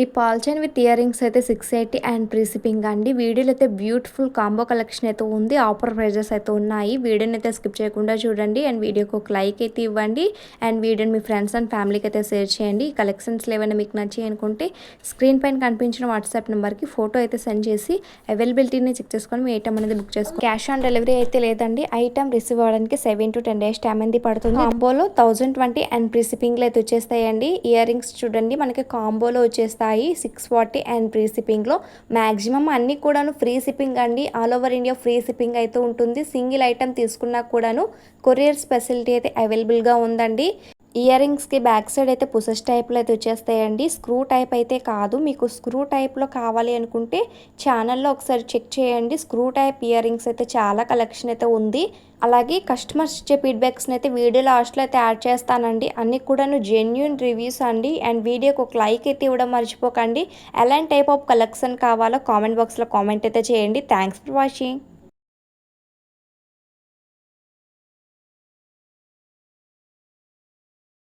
ఈ పాల్ chain with earrings అయితే 680 అండ్ ఫ్రీ షిప్పింగ్ అండి. వీడియోలో అయితే బ్యూటిఫుల్ కాంబో కలెక్షన్ అయితే ఉంది. ఆఫర్ ప్రైజెస్ అయితే ఉన్నాయి. వీడియోని అయితే స్కిప్ చేయకుండా చూడండి అండ్ వీడియోకి ఒక లైక్ అయితే ఇవ్వండి అండ్ వీడియోని మీ ఫ్రెండ్స్ అండ్ ఫ్యామిలీకి అయితే షేర్ చేయండి. ఈ కలెక్షన్స్లో ఏమైనా మీకు నచ్చాయి అనుకుంటే స్క్రీన్ పైన కనిపించిన వాట్సాప్ నెంబర్కి ఫోటో అయితే సెండ్ చేసి అవైలబిలిటీని చెక్ చేసుకొని మీ ఐటమ్ అనేది బుక్ చేసుకోండి. క్యాష్ ఆన్ డెలివరీ అయితే లేదండి. ఐటమ్ రిసీవ్ అవ్వడానికి 7 to 10 days టైం అనేది పడుతుంది. కాంబోలో 1020 అండ్ ఫ్రీ షిప్పింగ్లో అయితే వచ్చేస్తాయండి. ఇయర్ రింగ్స్ చూడండి మనకి కాంబోలో వచ్చేస్తాయి 640 అండ్ ఫ్రీ షిప్పింగ్లో. మ్యాక్సిమం అన్నీ కూడాను ఫ్రీ షిప్పింగ్ అండి. All over India free shipping అయితే ఉంటుంది. సింగిల్ ఐటమ్ తీసుకున్నా కూడాను కొరియర్ ఫెసిలిటీ అయితే అవైలబుల్గా ఉందండి. ఇయర్ రింగ్స్కి బ్యాక్ సైడ్ అయితే పుసెస్ టైప్లో అయితే వచ్చేస్తాయండి. స్క్రూ టైప్ అయితే కాదు. మీకు స్క్రూ టైప్లో కావాలి అనుకుంటే ఛానల్లో ఒకసారి చెక్ చేయండి. స్క్రూ టైప్ ఇయర్ రింగ్స్ అయితే చాలా కలెక్షన్ అయితే ఉంది. అలాగే కస్టమర్స్ ఇచ్చే ఫీడ్బ్యాక్స్ని అయితే వీడియో లాస్ట్లో అయితే యాడ్ చేస్తానండి. అన్నీ కూడాను జెన్యూన్ రివ్యూస్ అండి. అండ్ వీడియోకి ఒక లైక్ అయితే ఇవ్వడం మర్చిపోకండి. ఎలాంటి టైప్ ఆఫ్ కలెక్షన్ కావాలో కామెంట్ బాక్స్లో కామెంట్ అయితే చేయండి. Thanks for watching.